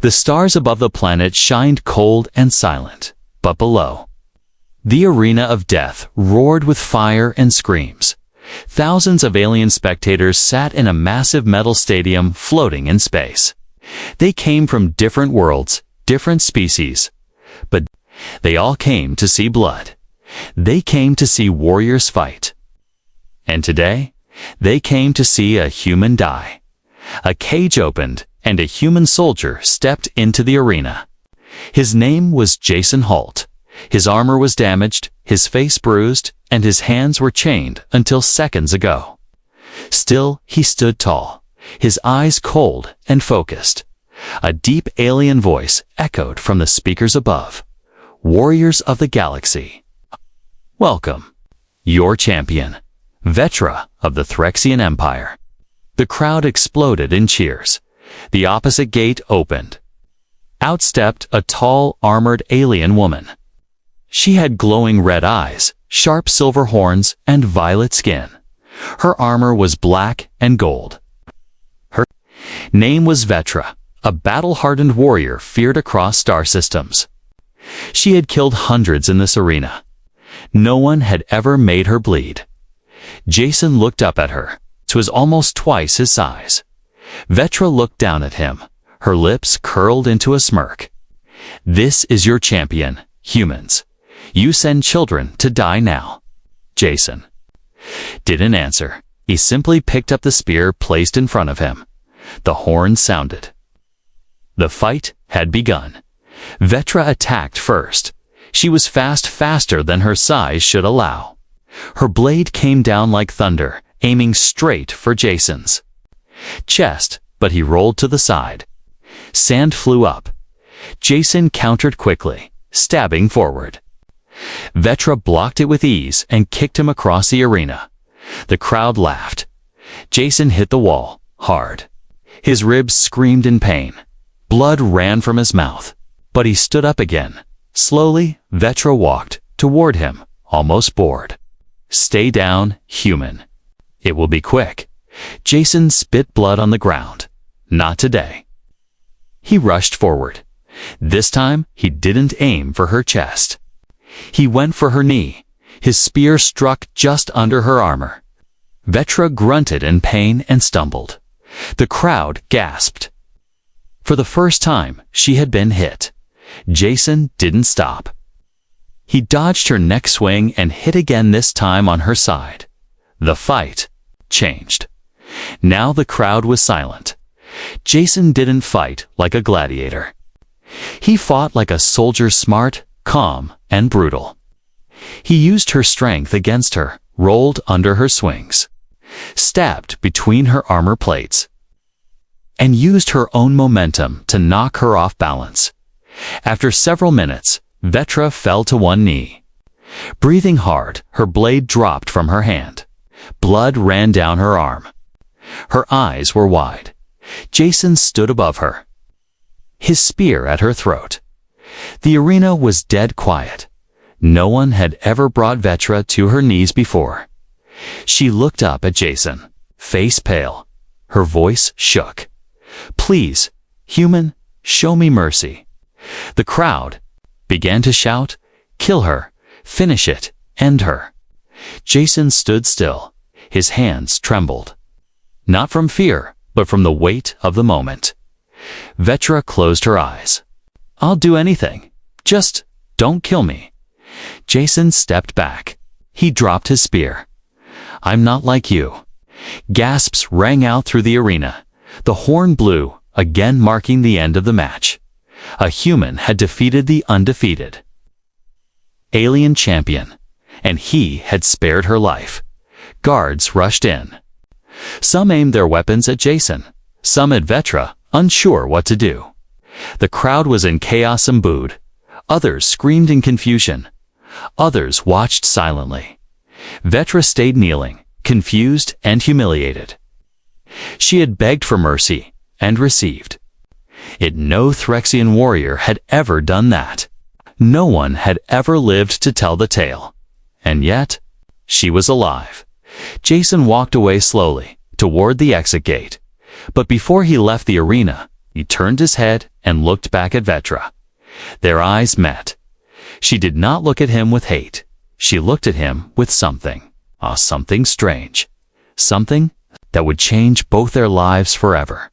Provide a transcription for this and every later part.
The stars above the planet shined cold and silent, but below, the arena of death roared with fire and screams. Thousands of alien spectators sat in a massive metal stadium floating in space. They came from different worlds, different species, but they all came to see blood. They came to see warriors fight. And today, they came to see a human die. A cage opened, and a human soldier stepped into the arena. His name was Jason Holt. His armor was damaged, his face bruised, and his hands were chained until seconds ago. Still, he stood tall, his eyes cold and focused. A deep alien voice echoed from the speakers above. Warriors of the galaxy, welcome, your champion, Vetra of the Threxian Empire. The crowd exploded in cheers. The opposite gate opened. Out stepped a tall, armored alien woman. She had glowing red eyes, sharp silver horns, and violet skin. Her armor was black and gold. Her name was Vetra, a battle-hardened warrior feared across star systems. She had killed hundreds in this arena. No one had ever made her bleed. Jason looked up at her. It was almost twice his size. Vetra looked down at him, her lips curled into a smirk. This is your champion, humans. You send children to die now. Jason didn't answer. He simply picked up the spear placed in front of him. The horn sounded. The fight had begun. Vetra attacked first. She was faster than her size should allow. Her blade came down like thunder, aiming straight for Jason's chest, but he rolled to the side. Sand flew up. Jason countered quickly, stabbing forward. Vetra blocked it with ease and kicked him across the arena. The crowd laughed. Jason hit the wall, hard. His ribs screamed in pain. Blood ran from his mouth. But he stood up again. Slowly, Vetra walked toward him, almost bored. Stay down, human. It will be quick. Jason spit blood on the ground. Not today. He rushed forward. This time, he didn't aim for her chest. He went for her knee. His spear struck just under her armor. Vetra grunted in pain and stumbled. The crowd gasped. For the first time, she had been hit. Jason didn't stop. He dodged her neck swing and hit again, this time on her side. The fight changed. Now the crowd was silent. Jason didn't fight like a gladiator. He fought like a soldier, smart, calm, and brutal. He used her strength against her, rolled under her swings, stabbed between her armor plates, and used her own momentum to knock her off balance. After several minutes, Vetra fell to one knee. Breathing hard, her blade dropped from her hand. Blood ran down her arm. Her eyes were wide. Jason stood above her, his spear at her throat. The arena was dead quiet. No one had ever brought Vetra to her knees before. She looked up at Jason, face pale. Her voice shook. Please, human, show me mercy. The crowd began to shout, kill her, finish it, end her. Jason stood still. His hands trembled. Not from fear, but from the weight of the moment. Vetra closed her eyes. I'll do anything. Just don't kill me. Jason stepped back. He dropped his spear. I'm not like you. Gasps rang out through the arena. The horn blew, again marking the end of the match. A human had defeated the undefeated alien champion, and he had spared her life. Guards rushed in. Some aimed their weapons at Jason, some at Vetra, unsure what to do. The crowd was in chaos and booed. Others screamed in confusion. Others watched silently. Vetra stayed kneeling, confused and humiliated. She had begged for mercy and received it. No Threxian warrior had ever done that. No one had ever lived to tell the tale. And yet, she was alive. Jason walked away slowly, toward the exit gate. But before he left the arena, He turned his head and looked back at Vetra. Their eyes met. She did not look at him with hate. She looked at him with something. Something strange. Something that would change both their lives forever.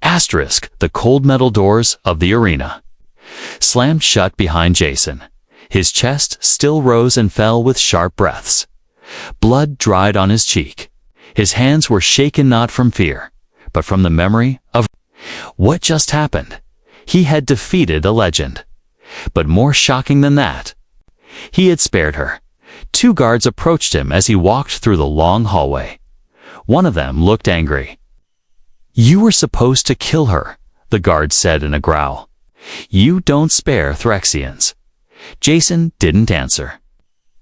Asterisk, the cold metal doors of the arena slammed shut behind Jason. His chest still rose and fell with sharp breaths. Blood dried on his cheek. His hands were shaken not from fear, but from the memory of what just happened. He had defeated a legend. But more shocking than that, he had spared her. 2 guards approached him as he walked through the long hallway. One of them looked angry. "You were supposed to kill her," the guard said in a growl. "You don't spare Threxians." Jason didn't answer.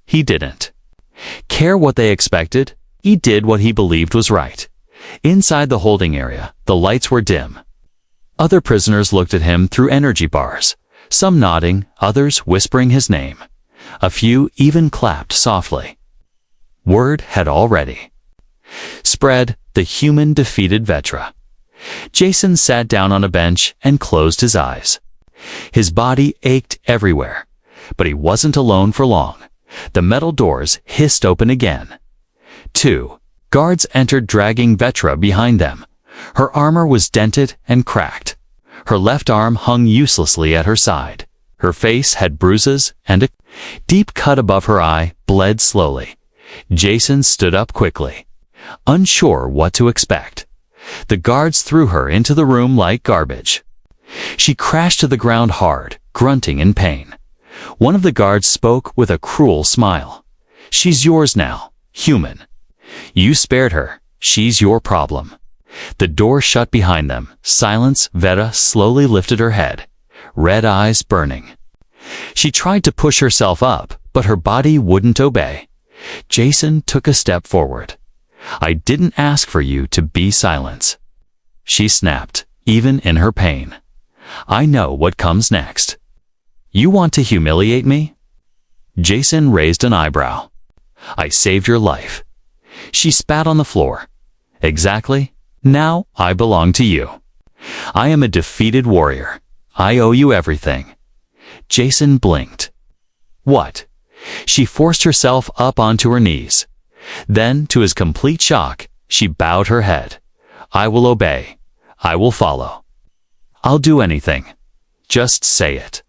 He didn't care what they expected. He did what he believed was right. Inside the holding area, the lights were dim. Other prisoners looked at him through energy bars, some nodding, others whispering his name. A few even clapped softly. Word had already spread. The human defeated Vetra. Jason sat down on a bench and closed his eyes. His body ached everywhere, but he wasn't alone for long. The metal doors hissed open again. 2 guards entered, dragging Vetra behind them. Her armor was dented and cracked. Her left arm hung uselessly at her side. Her face had bruises, and a deep cut above her eye bled slowly. Jason stood up quickly, unsure what to expect. The guards threw her into the room like garbage. She crashed to the ground hard, grunting in pain. One of the guards spoke with a cruel smile. "She's yours now, human. You spared her. She's your problem." The door shut behind them. Silence. Vetra slowly lifted her head, red eyes burning. She tried to push herself up, but her body wouldn't obey. Jason took a step forward. "I didn't ask for you to be silent," she snapped, even in her pain. "I know what comes next. You want to humiliate me?" Jason raised an eyebrow. "I saved your life." She spat on the floor. "Exactly. Now I belong to you. I am a defeated warrior. I owe you everything." Jason blinked. "What?" She forced herself up onto her knees. Then, to his complete shock, she bowed her head. "I will obey. I will follow. I'll do anything. Just say it."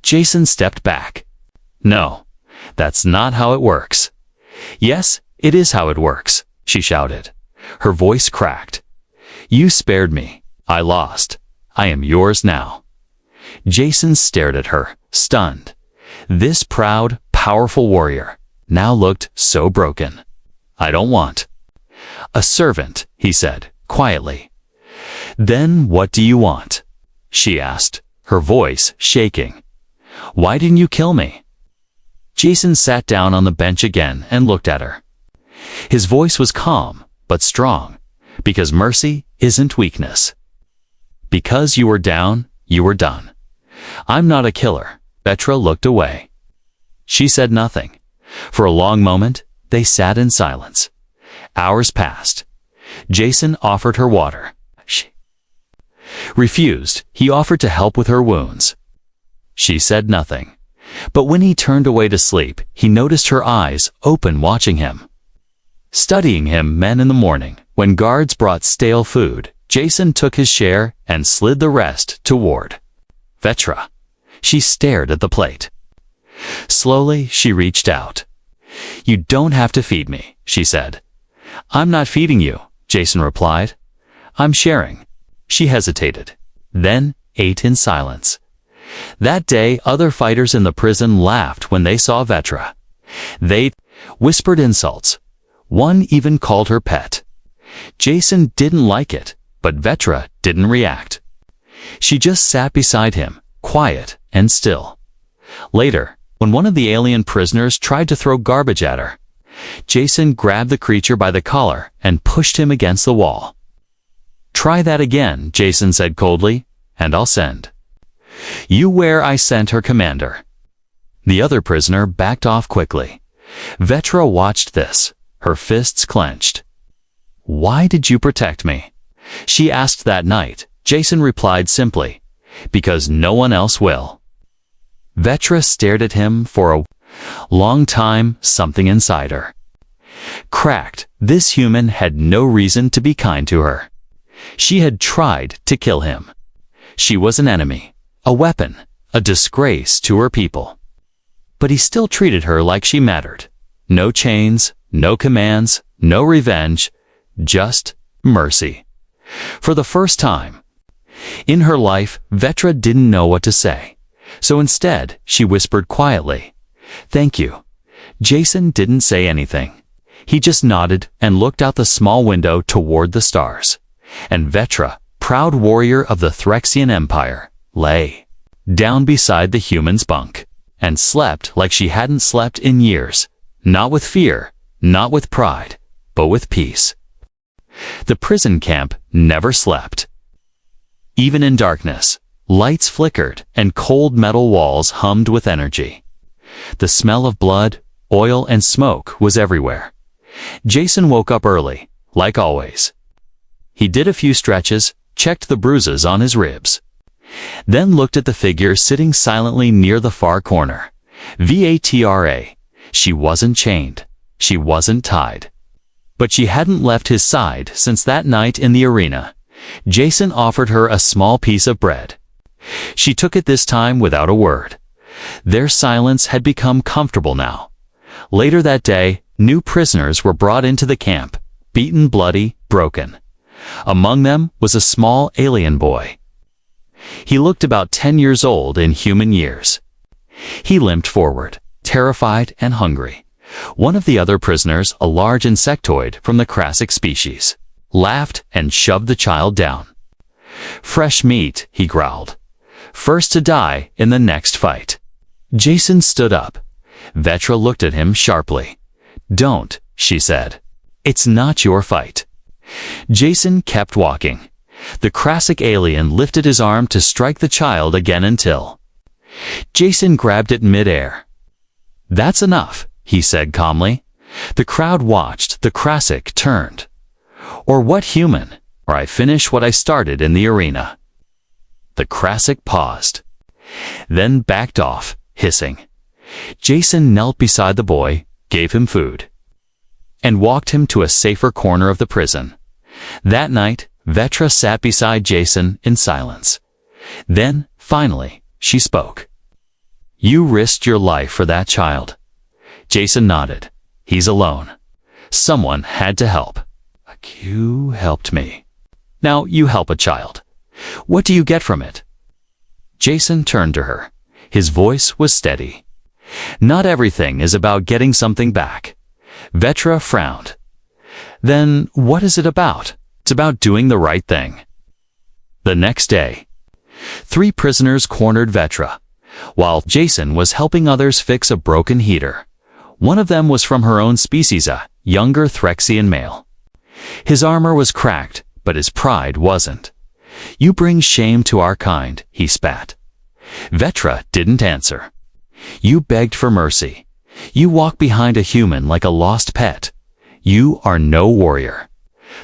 Jason stepped back. "No, that's not how it works." "Yes, it is how it works," she shouted. Her voice cracked. "You spared me. I lost. I am yours now." Jason stared at her, stunned. This proud, powerful warrior now looked so broken. "I don't want a servant," he said, quietly. "Then what do you want?" she asked, her voice shaking. "Why didn't you kill me?" Jason sat down on the bench again and looked at her. His voice was calm, but strong, because mercy isn't weakness. "Because you were down, you were done. I'm not a killer." Vetra looked away. She said nothing. For a long moment, they sat in silence. Hours passed. Jason offered her water. She refused. He offered to help with her wounds. She said nothing. But when he turned away to sleep, he noticed her eyes open, watching him. Studying him men in the morning, when guards brought stale food, Jason took his share and slid the rest toward Vetra. She stared at the plate. Slowly, she reached out. "You don't have to feed me," she said. "I'm not feeding you," Jason replied. "I'm sharing." She hesitated, then ate in silence. That day, other fighters in the prison laughed when they saw Vetra. They whispered insults. One even called her pet. Jason didn't like it, but Vetra didn't react. She just sat beside him, quiet and still. Later, when one of the alien prisoners tried to throw garbage at her, Jason grabbed the creature by the collar and pushed him against the wall. "Try that again," Jason said coldly, "and I'll send you where I sent her commander." The other prisoner backed off quickly. Vetra watched this, her fists clenched. "Why did you protect me?" she asked that night, Jason replied simply, "Because no one else will." Vetra stared at him for a long time, something inside her cracked. This human had no reason to be kind to her. She had tried to kill him. She was an enemy, a weapon, a disgrace to her people. But he still treated her like she mattered. No chains, no commands, no revenge, just mercy. For the first time in her life, Vetra didn't know what to say. So instead, she whispered quietly, "Thank you." Jason didn't say anything. He just nodded and looked out the small window toward the stars. And Vetra, proud warrior of the Threxian Empire, lay down beside the human's bunk and slept like she hadn't slept in years, not with fear, not with pride, but with peace. The prison camp never slept. Even in darkness, lights flickered and cold metal walls hummed with energy. The smell of blood, oil, and smoke was everywhere. Jason woke up early, like always. He did a few stretches, checked the bruises on his ribs, then looked at the figure sitting silently near the far corner. Vatra. She wasn't chained. She wasn't tied. But she hadn't left his side since that night in the arena. Jason offered her a small piece of bread. She took it this time without a word. Their silence had become comfortable now. Later that day, new prisoners were brought into the camp, beaten, bloody, broken. Among them was a small alien boy. He looked about 10 years old in human years. He limped forward, terrified and hungry. One of the other prisoners, a large insectoid from the Crassic species, laughed and shoved the child down. "Fresh meat," he growled. "First to die in the next fight." Jason stood up. Vetra looked at him sharply. "Don't," she said. "It's not your fight." Jason kept walking. The Crassic alien lifted his arm to strike the child again until Jason grabbed it mid-air. "That's enough," he said calmly. The crowd watched. The Crassic turned. "Or what human? Or I finish what I started in the arena." The Crassic paused, then backed off, hissing. Jason knelt beside the boy, gave him food, and walked him to a safer corner of the prison. That night, Vetra sat beside Jason in silence. Then, finally, she spoke. "You risked your life for that child." Jason nodded. "He's alone. Someone had to help. You helped me. Now you help a child. What do you get from it?" Jason turned to her. His voice was steady. "Not everything is about getting something back." Vetra frowned. "Then what is it about?" "It's about doing the right thing." The next day, 3 prisoners cornered Vetra, while Jason was helping others fix a broken heater. One of them was from her own species, a younger Threxian male. His armor was cracked, but his pride wasn't. "You bring shame to our kind," he spat. Vetra didn't answer. "You begged for mercy. You walk behind a human like a lost pet. You are no warrior."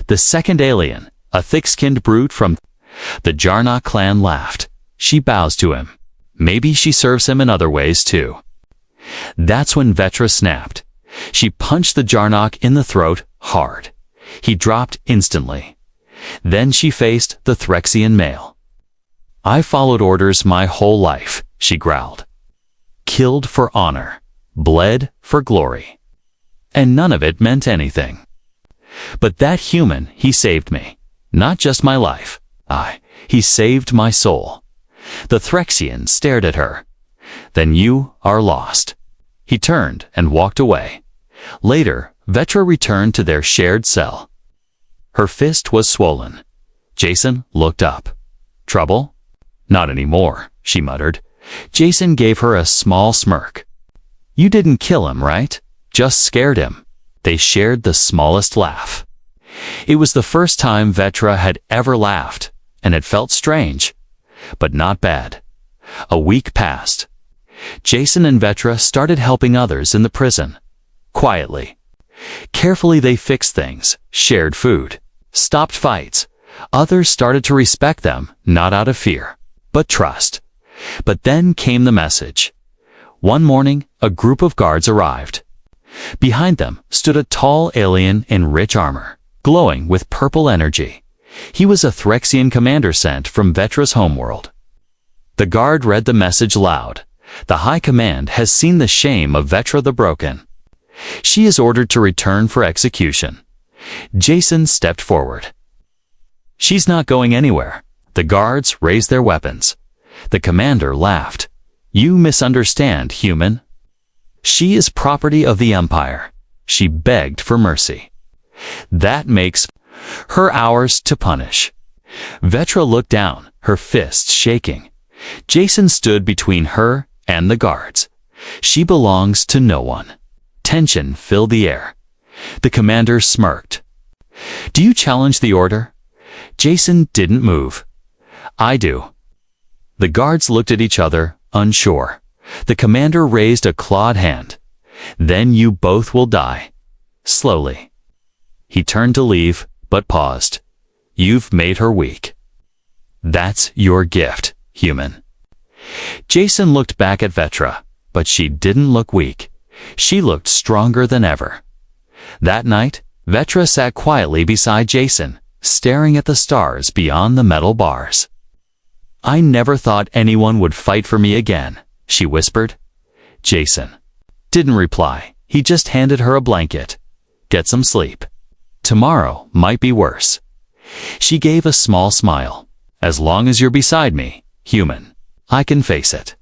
The second alien, a thick-skinned brute from the Jarnock clan, laughed. "She bows to him. Maybe she serves him in other ways too." That's when Vetra snapped. She punched the Jarnock in the throat hard. He dropped instantly. Then she faced the Threxian male. "I followed orders my whole life," she growled. "Killed for honor, bled for glory. And none of it meant anything. But that human, he saved me. Not just my life. He saved my soul." The Threxian stared at her. "Then you are lost." He turned and walked away. Later, Vetra returned to their shared cell. Her fist was swollen. Jason looked up. "Trouble?" "Not anymore," she muttered. Jason gave her a small smirk. "You didn't kill him, right? Just scared him." They shared the smallest laugh. It was the first time Vetra had ever laughed, and it felt strange, but not bad. A week passed. Jason and Vetra started helping others in the prison. Quietly. Carefully they fixed things, shared food, stopped fights, Others started to respect them, not out of fear, but trust. But then came the message. One morning, a group of guards arrived. Behind them stood a tall alien in rich armor, glowing with purple energy. He was a Threxian commander sent from Vetra's homeworld. The guard read the message loud. The High Command has seen the shame of Vetra the Broken. She is ordered to return for execution. Jason stepped forward. She's not going anywhere. The guards raised their weapons. The commander laughed. You misunderstand, human. She is property of the Empire. She begged for mercy. That makes her ours to punish. Vetra looked down, her fists shaking. Jason stood between her and the guards. She belongs to no one. Tension filled the air. The commander smirked. Do you challenge the order? Jason didn't move. I do. The guards looked at each other, unsure. The commander raised a clawed hand. Then you both will die. Slowly. He turned to leave, but paused. You've made her weak. That's your gift, human. Jason looked back at Vetra, but she didn't look weak. She looked stronger than ever. That night, Vetra sat quietly beside Jason, staring at the stars beyond the metal bars. I never thought anyone would fight for me again, she whispered. Jason didn't reply. He just handed her a blanket. Get some sleep. Tomorrow might be worse. She gave a small smile. As long as you're beside me, human, I can face it.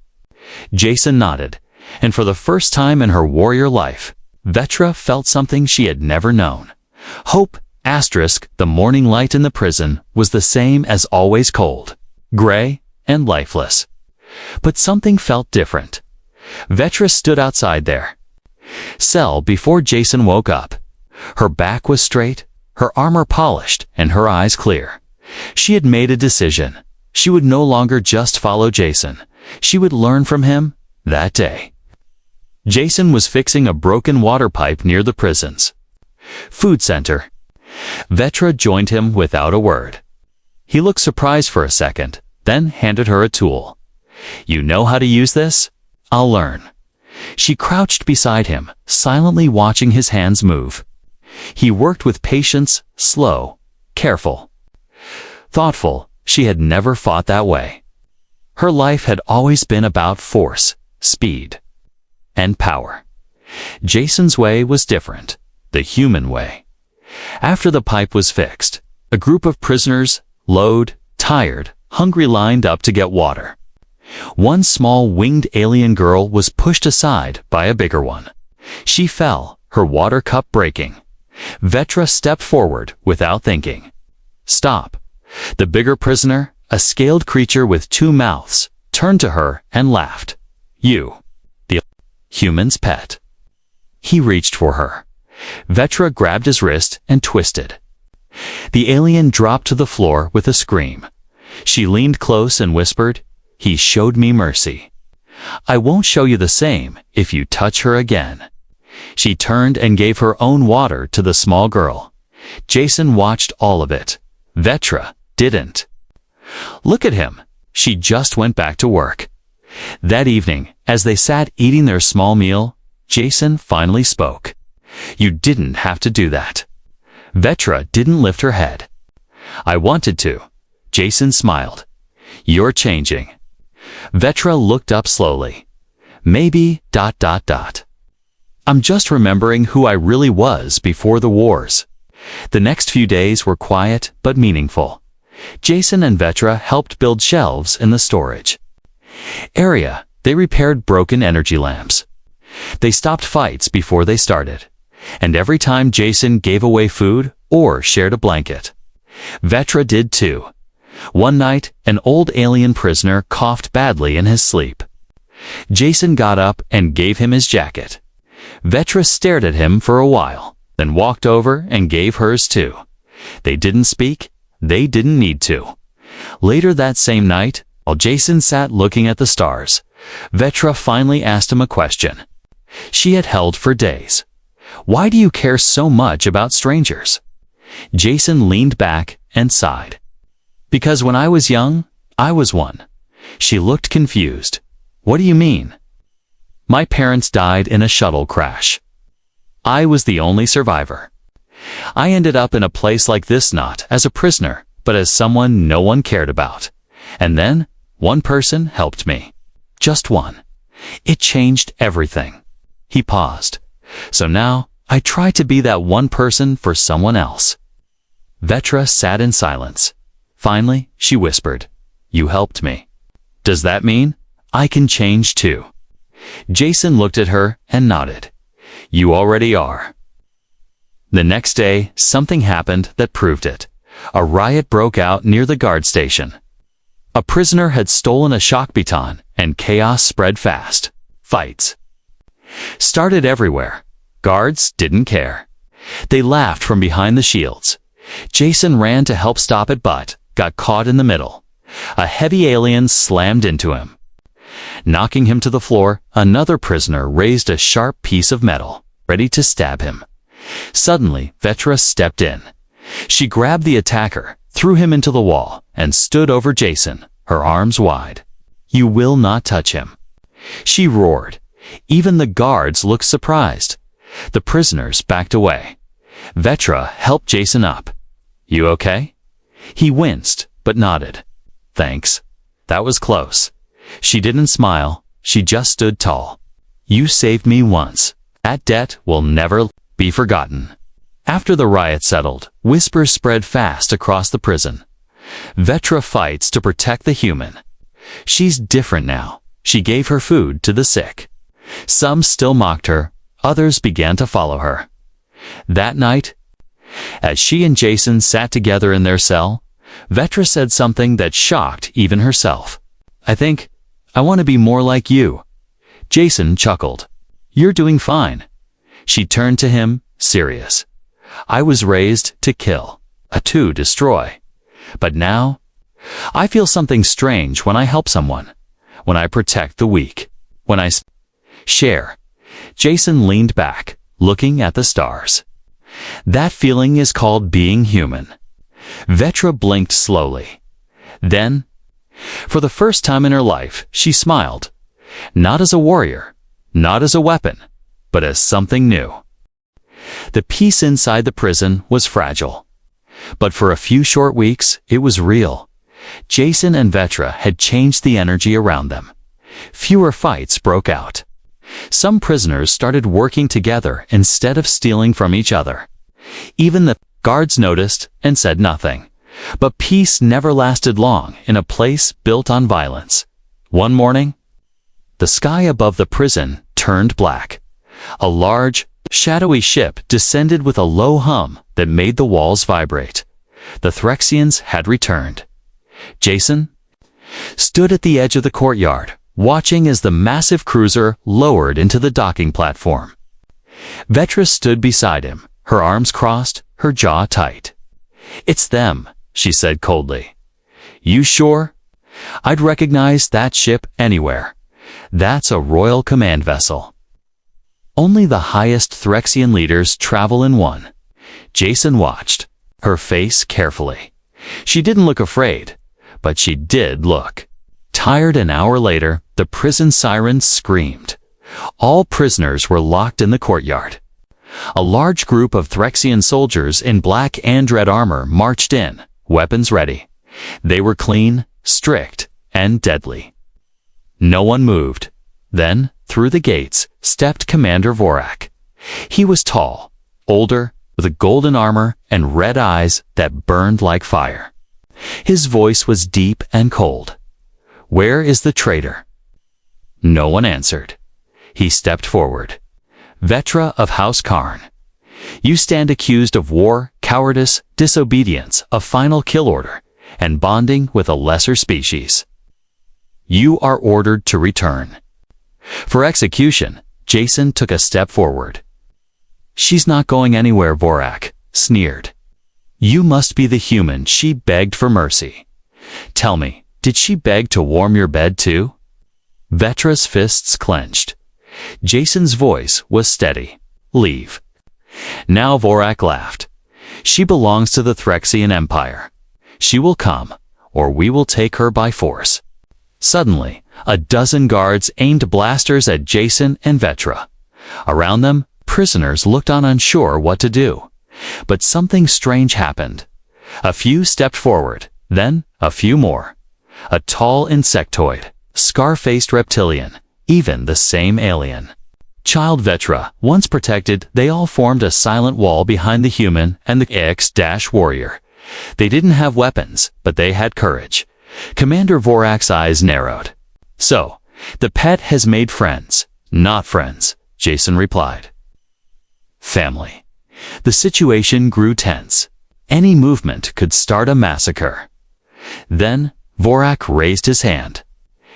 Jason nodded, and for the first time in her warrior life, Vetra felt something she had never known. Hope, the morning light in the prison, was the same as always, cold, gray, and lifeless. But something felt different. Vetra stood outside their cell before Jason woke up. Her back was straight, her armor polished, and her eyes clear. She had made a decision. She would no longer just follow Jason. She would learn from him that day. Jason was fixing a broken water pipe near the prison's food center. Vetra joined him without a word. He looked surprised for a second, then handed her a tool. You know how to use this? I'll learn. She crouched beside him, silently watching his hands move. He worked with patience, slow, careful, thoughtful. She had never fought that way. Her life had always been about force, speed, and power. Jason's way was different, the human way. After the pipe was fixed, a group of prisoners, loud, tired, hungry, lined up to get water. One small winged alien girl was pushed aside by a bigger one. She fell, her water cup breaking. Vetra stepped forward without thinking. Stop. The bigger prisoner, a scaled creature with two mouths, turned to her and laughed. You, the human's pet. He reached for her. Vetra grabbed his wrist and twisted. The alien dropped to the floor with a scream. She leaned close and whispered, He showed me mercy. I won't show you the same if you touch her again. She turned and gave her own water to the small girl. Jason watched all of it. Vetra didn't. Look at him. She just went back to work. That evening, as they sat eating their small meal, Jason finally spoke. You didn't have to do that. Vetra didn't lift her head. I wanted to. Jason smiled. You're changing. Vetra looked up slowly. Maybe, I'm just remembering who I really was before the wars. The next few days were quiet but meaningful. Jason and Vetra helped build shelves in the storage area. They repaired broken energy lamps. They stopped fights before they started. And every time Jason gave away food or shared a blanket, Vetra did too. One night, an old alien prisoner coughed badly in his sleep. Jason got up and gave him his jacket. Vetra stared at him for a while, then walked over and gave hers too. They didn't speak. They didn't need to. Later that same night, while Jason sat looking at the stars, Vetra finally asked him a question she had held for days. Why do you care so much about strangers? Jason leaned back and sighed. Because when I was young, I was one. She looked confused. What do you mean? My parents died in a shuttle crash. I was the only survivor. I ended up in a place like this not as a prisoner, but as someone no one cared about. And then, one person helped me. Just one. It changed everything. He paused. So now, I try to be that one person for someone else. Vetra sat in silence. Finally, she whispered, "You helped me. Does that mean I can change too?" Jason looked at her and nodded. "You already are." The next day, something happened that proved it. A riot broke out near the guard station. A prisoner had stolen a shock baton, and chaos spread fast. Fights started everywhere. Guards didn't care. They laughed from behind the shields. Jason ran to help stop it but got caught in the middle. A heavy alien slammed into him. Knocking him to the floor, another prisoner raised a sharp piece of metal, ready to stab him. Suddenly, Vetra stepped in. She grabbed the attacker, threw him into the wall, and stood over Jason, her arms wide. "You will not touch him," she roared. Even the guards looked surprised. The prisoners backed away. Vetra helped Jason up. "You okay?" He winced, but nodded. "Thanks. That was close." She didn't smile. She just stood tall. "You saved me once. That debt will never be forgotten." After the riot settled, whispers spread fast across the prison. Vetra fights to protect the human. She's different now. She gave her food to the sick. Some still mocked her. Others began to follow her. That night, as she and Jason sat together in their cell, Vetra said something that shocked even herself. "I think I want to be more like you." Jason chuckled. "You're doing fine." She turned to him, serious. "I was raised to kill, to destroy. But now, I feel something strange when I help someone, when I protect the weak, when I share." Jason leaned back, looking at the stars. "That feeling is called being human." Vetra blinked slowly. Then, for the first time in her life, she smiled. Not as a warrior, not as a weapon, but as something new. The peace inside the prison was fragile. But for a few short weeks, it was real. Jason and Vetra had changed the energy around them. Fewer fights broke out. Some prisoners started working together instead of stealing from each other. Even the guards noticed and said nothing. But peace never lasted long in a place built on violence. One morning, the sky above the prison turned black. A large, shadowy ship descended with a low hum that made the walls vibrate. The Threxians had returned. Jason stood at the edge of the courtyard, watching as the massive cruiser lowered into the docking platform. Vetra stood beside him, her arms crossed, her jaw tight. "It's them," she said coldly. "You sure? I'd recognize that ship anywhere. That's a royal command vessel." Only the highest Threxian leaders travel in one. Jason watched, her face carefully. She didn't look afraid, but she did look tired. An hour later, the prison sirens screamed. All prisoners were locked in the courtyard. A large group of Threxian soldiers in black and red armor marched in, weapons ready. They were clean, strict, and deadly. No one moved. Then, through the gates, stepped Commander Vorak. He was tall, older, with a golden armor and red eyes that burned like fire. His voice was deep and cold. "Where is the traitor?" No one answered. He stepped forward. "Vetra of House Karn, you stand accused of war, cowardice, disobedience, a final kill order, and bonding with a lesser species. You are ordered to return." For execution, Jason took a step forward. "She's not going anywhere," Vorak sneered. "You must be the human she begged for mercy. Tell me, did she beg to warm your bed too?" Vetra's fists clenched. Jason's voice was steady. "Leave." Now Vorak laughed. "She belongs to the Threxian Empire. She will come, or we will take her by force. Suddenly, a dozen guards aimed blasters at Jason and Vetra. Around them, prisoners looked on unsure what to do. But something strange happened. A few stepped forward, then a few more. A tall insectoid, scar-faced reptilian, even the same alien. Child Vetra, once protected, they all formed a silent wall behind the human and the X-warrior. They didn't have weapons, but they had courage. Commander Vorak's eyes narrowed. So, the pet has made friends, not friends, Jason replied. Family. The situation grew tense. Any movement could start a massacre. Then, Vorak raised his hand.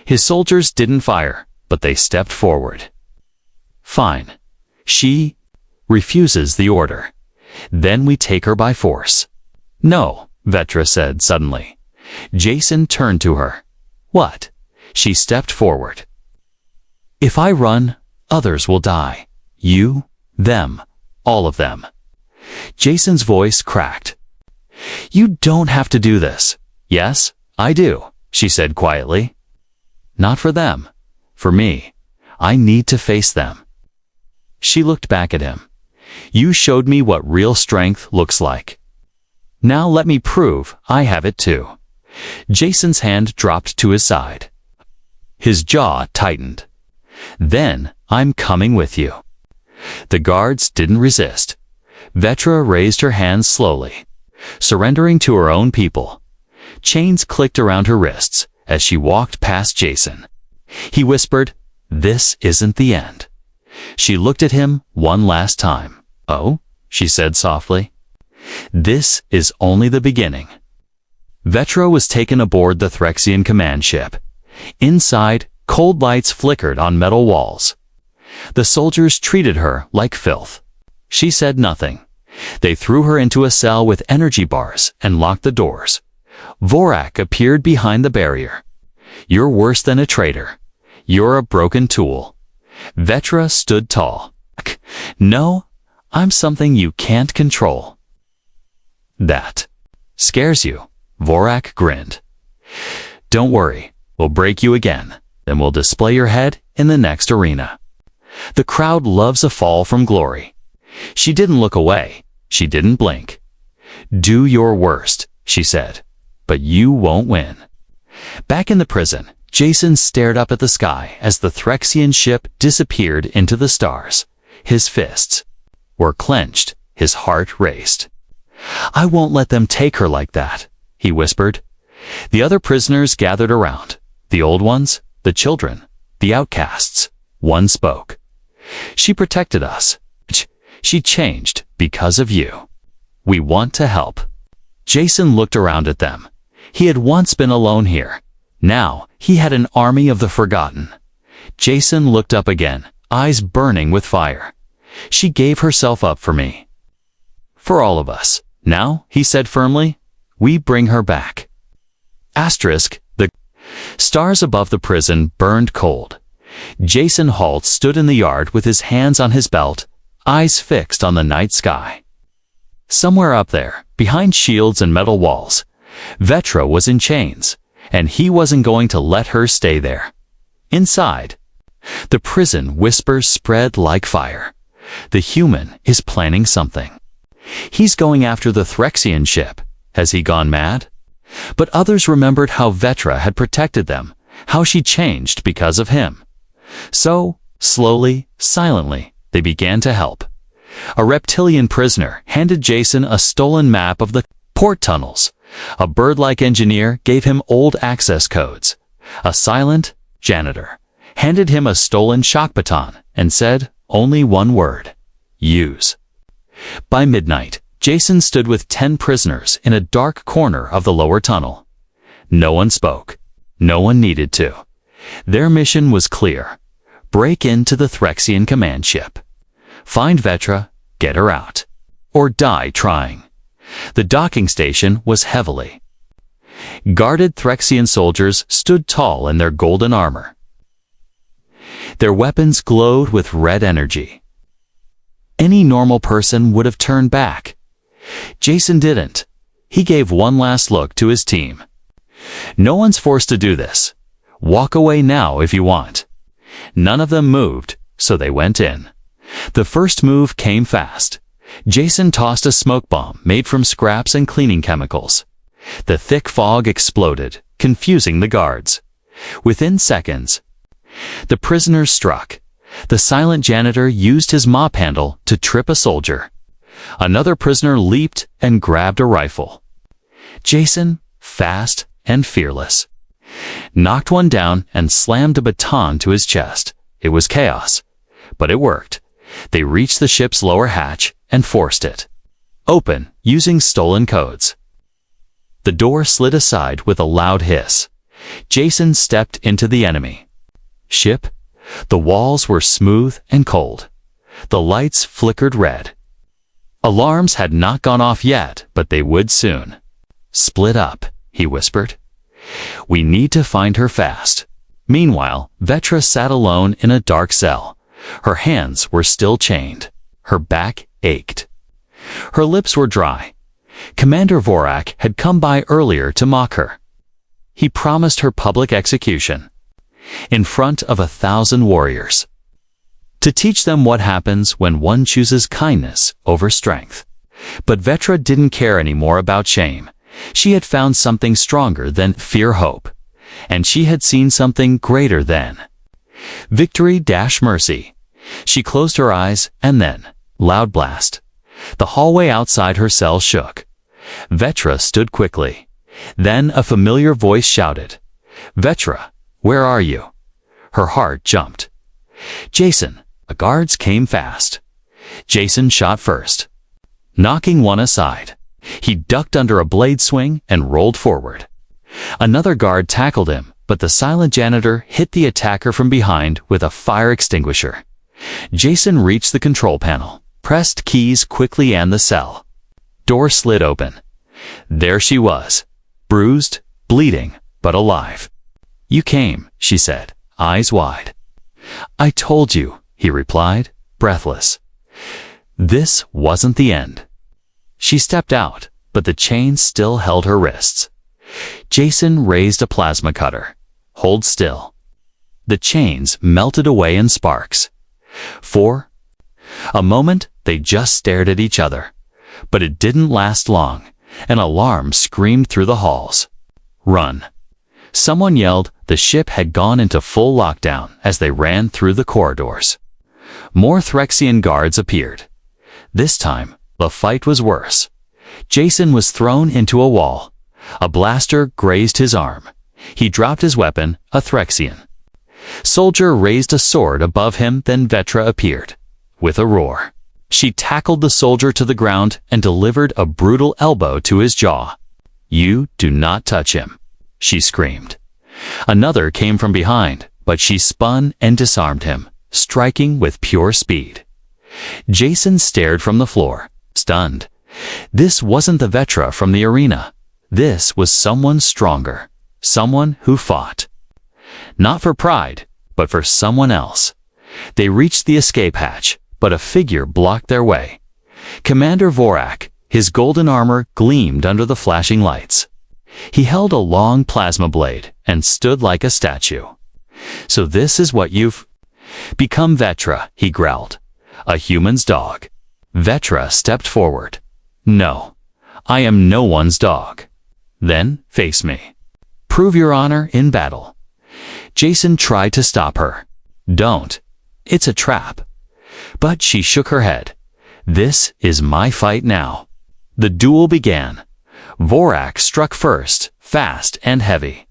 His soldiers didn't fire, but they stepped forward. Fine. She refuses the order. Then we take her by force. No, Vetra said suddenly. Jason turned to her. What? She stepped forward. If I run, others will die. You, them, all of them. Jason's voice cracked. You don't have to do this. Yes, I do, she said quietly. Not for them. For me. I need to face them. She looked back at him. You showed me what real strength looks like. Now let me prove I have it too. Jason's hand dropped to his side. His jaw tightened. Then I'm coming with you. The guards didn't resist. Vetra raised her hands slowly, surrendering to her own people. Chains clicked around her wrists as she walked past Jason. He whispered, "This isn't the end." She looked at him one last time. "Oh?" she said softly. "This is only the beginning." Vetra was taken aboard the Threxian command ship. Inside, cold lights flickered on metal walls. The soldiers treated her like filth. She said nothing. They threw her into a cell with energy bars and locked the doors. Vorak appeared behind the barrier. "You're worse than a traitor. You're a broken tool." Vetra stood tall. "No, I'm something you can't control." "That scares you," Vorak grinned. "Don't worry, we'll break you again. Then we'll display your head in the next arena." The crowd loves a fall from glory. She didn't look away. She didn't blink. "Do your worst," she said, "but you won't win." Back in the prison, Jason stared up at the sky as the Threxian ship disappeared into the stars. His fists were clenched. His heart raced. "I won't let them take her like that," he whispered. The other prisoners gathered around. The old ones, the children, the outcasts. One spoke. "She protected us. She changed because of you. We want to help." Jason looked around at them. He had once been alone here. Now he had an army of the forgotten. Jason looked up again, eyes burning with fire. "She gave herself up for me. For all of us. Now," he said firmly, "we bring her back." The stars above the prison burned cold. Jason Holt stood in the yard with his hands on his belt, eyes fixed on the night sky. Somewhere up there, behind shields and metal walls, Vetra was in chains, and he wasn't going to let her stay there. Inside, the prison whispers spread like fire. The human is planning something. He's going after the Threxian ship. Has he gone mad? But others remembered how Vetra had protected them, how she changed because of him. So, slowly, silently, they began to help. A reptilian prisoner handed Jason a stolen map of the port tunnels. A bird-like engineer gave him old access codes. A silent janitor handed him a stolen shock baton and said only one word: use. By midnight, Jason stood with 10 prisoners in a dark corner of the lower tunnel. No one spoke. No one needed to. Their mission was clear: break into the Threxian command ship. Find Vetra, get her out, or die trying. The docking station was heavily guarded. Threxian soldiers stood tall in their golden armor. Their weapons glowed with red energy. Any normal person would have turned back. Jason didn't. He gave one last look to his team. No one's forced to do this. Walk away now if you want. None of them moved, so they went in. The first move came fast. Jason tossed a smoke bomb made from scraps and cleaning chemicals. The thick fog exploded, confusing the guards. Within seconds, the prisoners struck. The silent janitor used his mop handle to trip a soldier. Another prisoner leaped and grabbed a rifle. Jason, fast and fearless, knocked one down and slammed a baton to his chest. It was chaos, but it worked. They reached the ship's lower hatch and forced it open using stolen codes. The door slid aside with a loud hiss. Jason stepped into the enemy ship. The walls were smooth and cold. The lights flickered red. Alarms had not gone off yet, but they would soon. "Split up," he whispered. "We need to find her fast." Meanwhile, Vetra sat alone in a dark cell. Her hands were still chained. Her back ached. Her lips were dry. Commander Vorak had come by earlier to mock her. He promised her public execution in front of 1,000 warriors, to teach them what happens when one chooses kindness over strength. But Vetra didn't care anymore about shame. She had found something stronger than fear-hope, and she had seen something greater than victory-mercy. She closed her eyes, and then, loud blast. The hallway outside her cell shook. Vetra stood quickly. Then a familiar voice shouted, "Vetra, where are you?" Her heart jumped. "Jason." The guards came fast. Jason shot first, knocking one aside. He ducked under a blade swing and rolled forward. Another guard tackled him, but the silent janitor hit the attacker from behind with a fire extinguisher. Jason reached the control panel, pressed keys quickly, and the cell door slid open. There she was, bruised, bleeding, but alive. "You came," she said, eyes wide. "I told you," he replied, breathless. This wasn't the end. She stepped out, but the chains still held her wrists. Jason raised a plasma cutter. "Hold still." The chains melted away in sparks. For a moment, they just stared at each other. But it didn't last long. An alarm screamed through the halls. "Run!" Someone yelled. The ship had gone into full lockdown as they ran through the corridors. More Threxian guards appeared. This time, the fight was worse. Jason was thrown into a wall. A blaster grazed his arm. He dropped his weapon, a Threxian soldier raised a sword above him. Then Vetra appeared. With a roar, she tackled the soldier to the ground and delivered a brutal elbow to his jaw. "You do not touch him," she screamed. Another came from behind, but she spun and disarmed him, striking with pure speed. Jason stared from the floor, stunned. This wasn't the Vetra from the arena. This was someone stronger, someone who fought. Not for pride, but for someone else. They reached the escape hatch, but a figure blocked their way. Commander Vorak, his golden armor gleamed under the flashing lights. He held a long plasma blade and stood like a statue. "So this is what you've become, Vetra," he growled. "A human's dog." Vetra stepped forward. "No, I am no one's dog." "Then face me. Prove your honor in battle." Jason tried to stop her. "Don't. It's a trap." But she shook her head. "This is my fight now." The duel began. Vorak struck first, fast and heavy.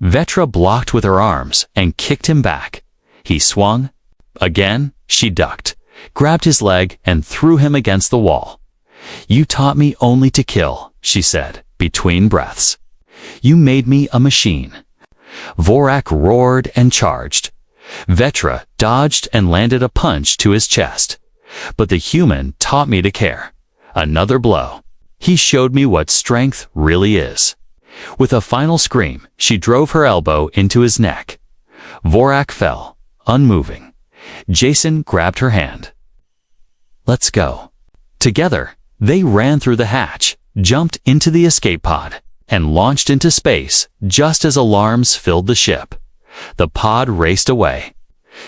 Vetra blocked with her arms and kicked him back. He swung. Again, she ducked, grabbed his leg and threw him against the wall. "You taught me only to kill," she said, between breaths. "You made me a machine." Vorak roared and charged. Vetra dodged and landed a punch to his chest. "But the human taught me to care." Another blow. He showed me what strength really is. With a final scream, she drove her elbow into his neck. Vorak fell, unmoving. Jason grabbed her hand. "Let's go." Together, they ran through the hatch, jumped into the escape pod. and launched into space just as alarms filled the ship. The pod raced away,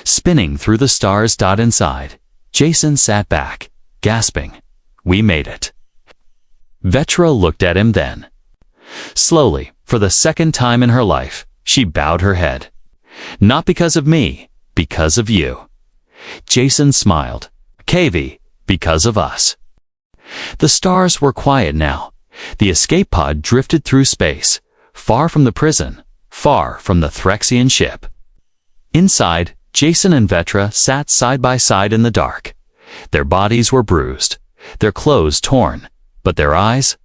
spinning through the stars. Inside, Jason sat back, gasping. We made it. Vetra looked at him then. Slowly, for the second time in her life, she bowed her head. Not because of me, because of you. Jason smiled. KV, because of us. The stars were quiet now. The escape pod drifted through space, far from the prison, far from the Threxian ship. Inside, Jason and Vetra sat side by side in the dark. Their bodies were bruised, their clothes torn, but their eyes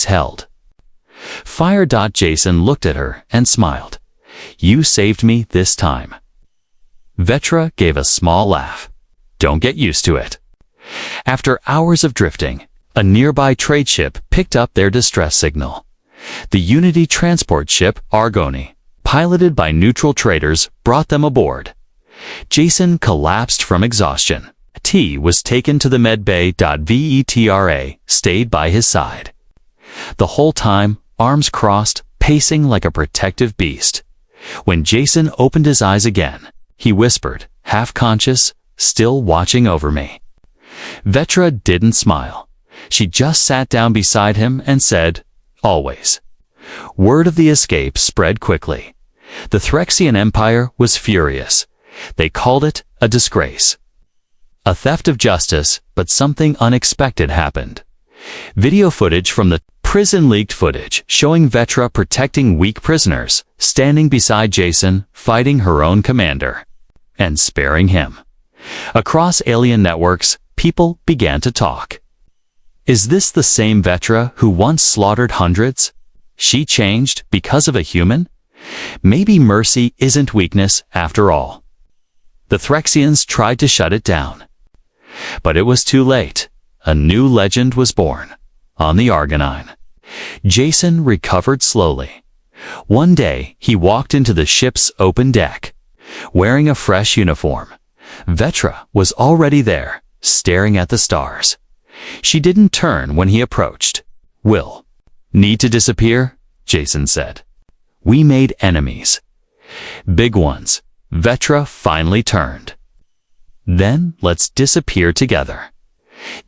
held. Fire. Jason looked at her and smiled. You saved me this time. Vetra gave a small laugh. Don't get used to it. After hours of drifting, a nearby trade ship picked up their distress signal. The Unity transport ship Argoni, piloted by neutral traders, brought them aboard. Jason collapsed from exhaustion. T was taken to the med bay. Vetra stayed by his side. The whole time, arms crossed, pacing like a protective beast. When Jason opened his eyes again, he whispered, half-conscious, still watching over me. Vetra didn't smile. She just sat down beside him and said, always. Word of the escape spread quickly. The Threxian Empire was furious. They called it a disgrace. A theft of justice, but something unexpected happened. Video footage from the prison leaked footage showing Vetra protecting weak prisoners, standing beside Jason, fighting her own commander, and sparing him. Across alien networks, people began to talk. Is this the same Vetra who once slaughtered hundreds? She changed because of a human? Maybe mercy isn't weakness after all. The Threxians tried to shut it down. But it was too late. A new legend was born. On the Argonine. Jason recovered slowly. One day, he walked into the ship's open deck, wearing a fresh uniform. Vetra was already there, staring at the stars. She didn't turn when he approached. Will. Need to disappear? Jason said. We made enemies. Big ones. Vetra finally turned. Then let's disappear together.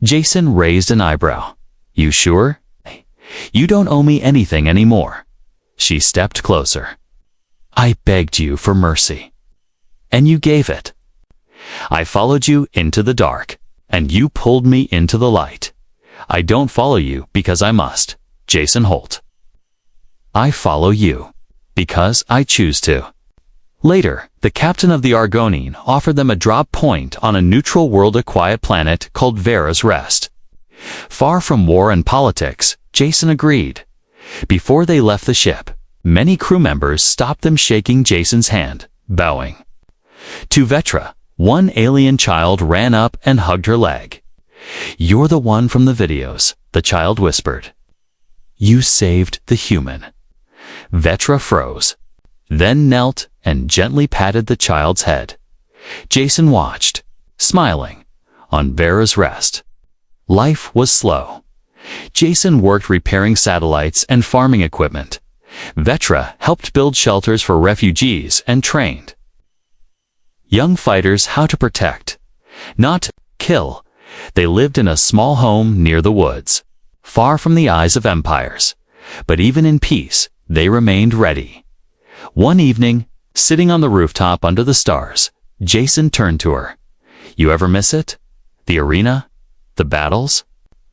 Jason raised an eyebrow. You sure? You don't owe me anything anymore. She stepped closer. I begged you for mercy. And you gave it. I followed you into the dark, and you pulled me into the light. I don't follow you because I must, Jason Holt. I follow you because I choose to. Later, the captain of the Argonine offered them a drop point on a neutral world, a quiet planet called Vera's Rest. Far from war and politics, Jason agreed. Before they left the ship, many crew members stopped them, shaking Jason's hand, bowing. To Vetra, one alien child ran up and hugged her leg. You're the one from the videos, the child whispered. You saved the human. Vetra froze, then knelt and gently patted the child's head. Jason watched, smiling, on Vera's Rest. Life was slow. Jason worked repairing satellites and farming equipment. Vetra helped build shelters for refugees and trained young fighters how to protect, not kill. They lived in a small home near the woods, far from the eyes of empires. But even in peace, they remained ready. One evening, sitting on the rooftop under the stars, Jason turned to her. You ever miss it? The arena? The battles?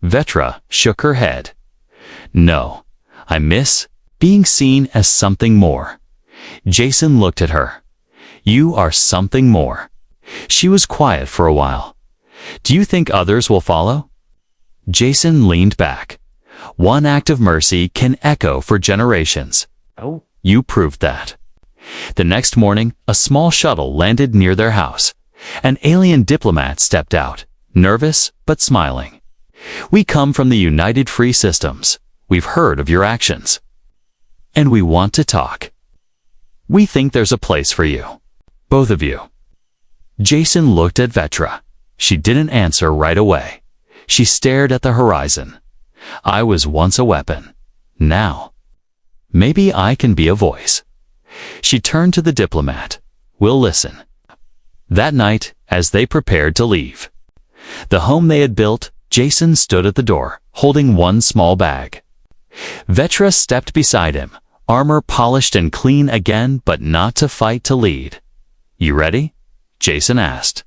Vetra shook her head. No, I miss being seen as something more. Jason looked at her. You are something more. She was quiet for a while. Do you think others will follow? Jason leaned back. One act of mercy can echo for generations. Oh, you proved that. The next morning, a small shuttle landed near their house. An alien diplomat stepped out, nervous but smiling. We come from the United Free Systems. We've heard of your actions. And we want to talk. We think there's a place for you. Both of you. Jason looked at Vetra. She didn't answer right away. She stared at the horizon. I was once a weapon. Now, maybe I can be a voice. She turned to the diplomat. We'll listen. That night, as they prepared to leave the home they had built, Jason stood at the door, holding one small bag. Vetra stepped beside him, armor polished and clean again, but not to fight to lead. You ready? Jason asked.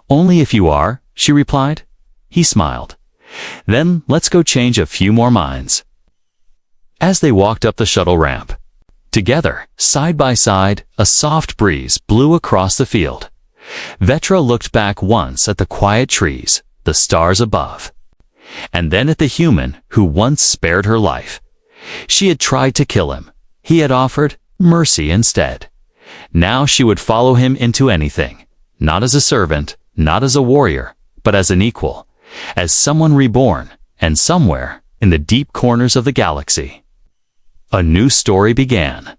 Only if you are, she replied. He smiled. Then let's go change a few more minds. As they walked up the shuttle ramp, together, side by side, a soft breeze blew across the field. Vetra looked back once at the quiet trees, the stars above, and then at the human who once spared her life. She had tried to kill him. He had offered mercy instead. Now she would follow him into anything, not as a servant, not as a warrior, but as an equal, as someone reborn, and somewhere in the deep corners of the galaxy, a new story began.